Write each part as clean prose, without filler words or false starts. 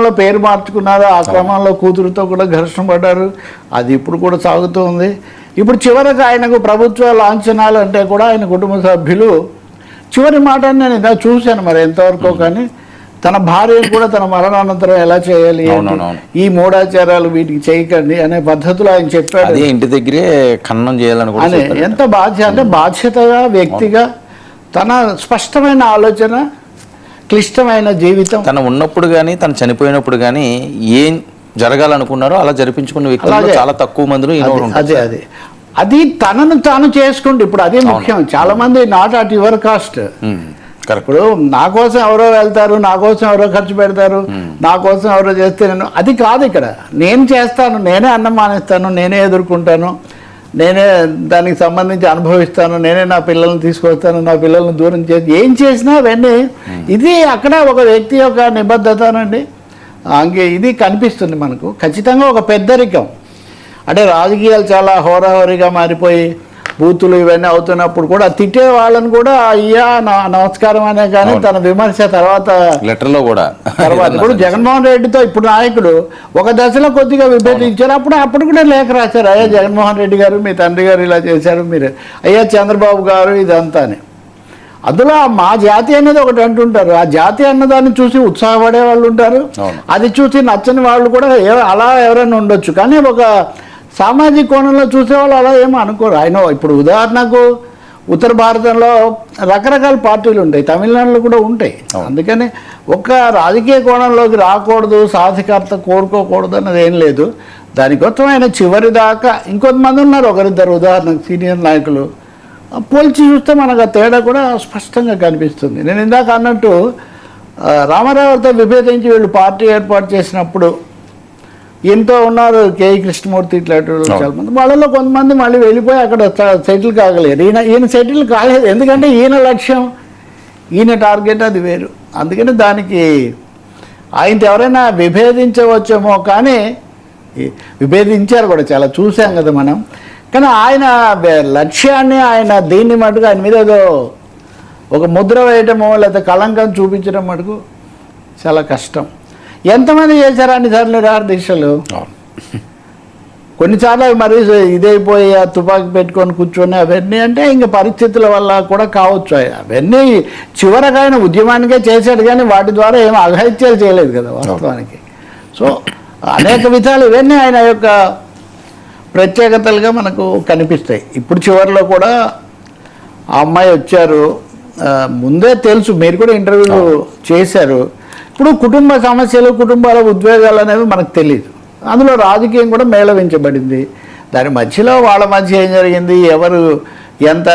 క్రమంలో పేరు మార్చుకున్నారు, ఆ క్రమంలో కూతురుతో కూడా ఘర్షణ పడ్డారు. అది ఇప్పుడు కూడా సాగుతూ ఉంది. ఇప్పుడు చివరికి ఆయనకు ప్రభుత్వ లాంఛనాలు అంటే కూడా ఆయన కుటుంబ సభ్యులు చివరి మాట నేను ఇలా చూశాను, మరి ఎంతవరకు కానీ తన భార్యను కూడా తన మరణానంతరం ఎలా చేయాలి, ఈ మూఢాచారాలు వీటికి చేయకండి అనే పద్ధతిలో ఆయన చెప్పాడు. ఇంటి దగ్గరే ఖననం చేయాలని అనే ఎంత బాధ్యత అంటే బాధ్యతగా వ్యక్తిగా తన స్పష్టమైన ఆలోచన, క్లిష్టమైన జీవితం, తన ఉన్నప్పుడు కానీ తను చనిపోయినప్పుడు కానీ ఏం జరగాలనుకున్నారో అలా జరిపించుకున్న వ్యక్తులు చాలా తక్కువ మందిలో. అదే అది తనను తాను చేసుకుంటే ఇప్పుడు అదే ముఖ్యం. చాలా మంది నాట్ అట్ యువర్ కాస్ట్. ఇప్పుడు నా కోసం ఎవరో వెళ్తారు, నా కోసం ఎవరో ఖర్చు పెడతారు, నా కోసం ఎవరో చేస్తే అది కాదు. ఇక్కడ నేను చేస్తాను, నేనే అన్నం మానేస్తాను, నేనే ఎదుర్కొంటాను, నేనే దానికి సంబంధించి అనుభవిస్తాను, నేనే నా పిల్లల్ని తీసుకొస్తాను, నా పిల్లల్ని దూరం చేసి ఏం చేసినా అవన్నీ ఇది అక్కడ ఒక వ్యక్తి యొక్క నిబద్ధతనండి. ఇది కనిపిస్తుంది మనకు. ఖచ్చితంగా ఒక పెద్దరికం అంటే రాజకీయాలు చాలా హోరాహోరీగా మారిపోయి బూతులు ఇవన్నీ అవుతున్నప్పుడు కూడా తిట్టే వాళ్ళని కూడా అయ్యా నమస్కారం అనే కానీ తన విమర్శ తర్వాత లెటర్లో కూడా తర్వాత ఇప్పుడు జగన్మోహన్ రెడ్డితో ఇప్పుడు నాయకుడు ఒక దశలో కొద్దిగా విభేదించారు. అప్పుడు కూడా లేఖ రాశారు, అయ్యా జగన్మోహన్ రెడ్డి గారు మీ తండ్రి గారు ఇలా చేశారు, మీరు అయ్యా చంద్రబాబు గారు ఇదంతా అని. అందులో మా జాతి అనేది ఒకటి అంటుంటారు, ఆ జాతి అన్నదాన్ని చూసి ఉత్సాహపడే వాళ్ళు ఉంటారు, అది చూసి నచ్చని వాళ్ళు కూడా అలా ఎవరైనా ఉండొచ్చు. కానీ ఒక సామాజిక కోణంలో చూసేవాళ్ళు అలా ఏమో అనుకోరు. ఆయన ఇప్పుడు ఉదాహరణకు ఉత్తర భారతంలో రకరకాల పార్టీలు ఉంటాయి, తమిళనాడులో కూడా ఉంటాయి. అందుకని ఒక రాజకీయ కోణంలోకి రాకూడదు, సాధికారత కోరుకోకూడదు అన్నది ఏం లేదు. దానికోసం ఆయన చివరి దాకా ఇంకొంతమంది ఉన్నారు, ఒకరిద్దరు ఉదాహరణకు సీనియర్ నాయకులు పోల్చి చూస్తే మనకు ఆ తేడా కూడా స్పష్టంగా కనిపిస్తుంది. నేను ఇందాక అన్నట్టు రామారావుతో విభేదించి వీళ్ళు పార్టీ ఏర్పాటు చేసినప్పుడు ఎంతో ఉన్నారు, కేఈ కృష్ణమూర్తి ఇట్లాంటి చాలా మంది, వాళ్ళలో కొంతమంది మళ్ళీ వెళ్ళిపోయి అక్కడ సెటిల్ కాగలేరు. ఈయన సెటిల్ కాలేదు, ఎందుకంటే ఈయన లక్ష్యం, ఈయన టార్గెట్ అది వేరు. అందుకని దానికి ఆయనతో ఎవరైనా విభేదించవచ్చేమో, కానీ విభేదించారు కూడా చాలా చూసాం కదా మనం. కానీ ఆయన లక్ష్యాన్ని, ఆయన దీన్ని మటుకు ఆయన మీద ఏదో ఒక ముద్ర వేయటమో లేకపోతే కళంకం చూపించడం మటుకు చాలా కష్టం. ఎంతమంది చేశారు అన్నిసార్లు నిరాహార దీక్షలు? కొన్నిసార్లు మరీ ఇదైపోయి ఆ తుపాకీ పెట్టుకొని కూర్చొని అవన్నీ అంటే ఇంకా పరిస్థితుల వల్ల కూడా కావచ్చు. అవన్నీ చివరకు ఆయన ఉద్యమానికే చేశాడు, కానీ వాటి ద్వారా ఏం అఘాయిత్యాలు చేయలేదు కదా వాస్తవానికి. సో అనేక విధాలు ఇవన్నీ ఆయన యొక్క ప్రత్యేకతలుగా మనకు కనిపిస్తాయి. ఇప్పుడు చివరిలో కూడా ఆ అమ్మాయి వచ్చారు, ముందే తెలుసు, మీరు కూడా ఇంటర్వ్యూలు చేశారు. ఇప్పుడు కుటుంబ సమస్యలు, కుటుంబాల ఉద్వేగాలు అనేవి మనకు తెలియదు. అందులో రాజకీయం కూడా మేళవించబడింది. దాని మధ్యలో వాళ్ళ మధ్య ఏం జరిగింది, ఎవరు ఎంత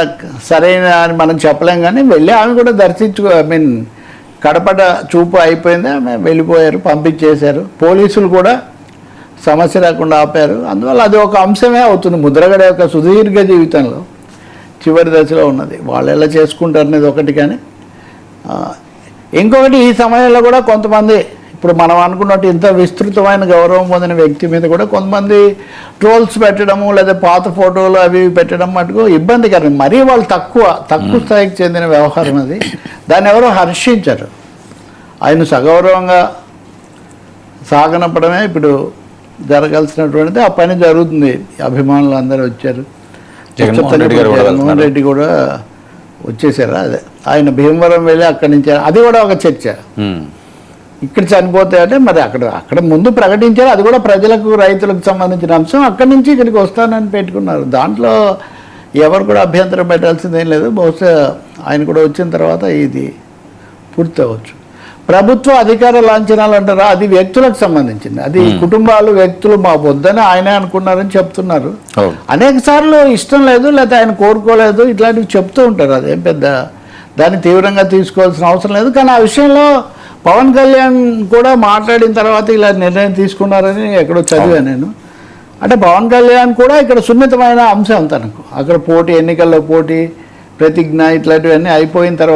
సరైన అని మనం చెప్పలేం. కానీ వెళ్ళి ఆమె కూడా కడపట చూపు అయిపోయింది, ఆమె వెళ్ళిపోయారు, పంపించేశారు. పోలీసులు కూడా సమస్య రాకుండా ఆపారు. అందువల్ల అది ఒక అంశమే అవుతుంది ముద్రగడ యొక్క సుదీర్ఘ జీవితంలో చివరి దశలో ఉన్నది. వాళ్ళు ఎలా చేసుకుంటారు అనేది ఒకటి. కానీ ఇంకొకటి ఈ సమయంలో కూడా కొంతమంది ఇప్పుడు మనం అనుకున్నట్టు ఇంత విస్తృతమైన గౌరవం పొందిన వ్యక్తి మీద కూడా కొంతమంది ట్రోల్స్ పెట్టడము లేదా పాత ఫోటోలు అవి పెట్టడం మటుకు ఇబ్బందికరం. మరీ వాళ్ళు తక్కువ స్థాయికి చెందిన వ్యవహారం అది. దాన్ని ఎవరో హర్షించారు. ఆయన సగౌరవంగా సాగనప్పడమే ఇప్పుడు జరగాల్సినటువంటిది. ఆ పని జరుగుతుంది. అభిమానులు అందరూ వచ్చారు. జగన్మోహన్ రెడ్డి కూడా వచ్చేసారా? అదే ఆయన భీమవరం వెళ్ళి అక్కడి నుంచి, అది కూడా ఒక చర్చ. ఇక్కడ చనిపోతాయంటే మరి అక్కడ ముందు ప్రకటించారు, అది కూడా ప్రజలకు రైతులకు సంబంధించిన అంశం. అక్కడి నుంచి ఇక్కడికి వస్తానని పెట్టుకున్నారు. దాంట్లో ఎవరు కూడా అభ్యంతరం పెట్టాల్సిందేం లేదు. బహుశా ఆయన కూడా వచ్చిన తర్వాత ఇది పూర్తి అవ్వచ్చు. ప్రభుత్వ అధికార లాంఛనాలు అంటారా, అది వ్యక్తులకు సంబంధించింది. అది కుటుంబాలు, వ్యక్తులు మా వద్దని ఆయనే అనుకున్నారని చెప్తున్నారు. అనేక సార్లు ఇష్టం లేదు లేదా ఆయన కోరుకోలేదు ఇట్లాంటివి చెప్తూ ఉంటారు. అదేం పెద్ద దాన్ని తీవ్రంగా తీసుకోవాల్సిన అవసరం లేదు. కానీ ఆ విషయంలో పవన్ కళ్యాణ్ కూడా మాట్లాడిన తర్వాత ఇలా నిర్ణయం తీసుకున్నారని ఎక్కడో చదివాను నేను. అంటే పవన్ కళ్యాణ్ కూడా ఇక్కడ సున్నితమైన అంశం తనకు. అక్కడ పోటీ, ఎన్నికల్లో పోటీ, ప్రతిజ్ఞ ఇట్లాంటివన్నీ అయిపోయిన తర్వాత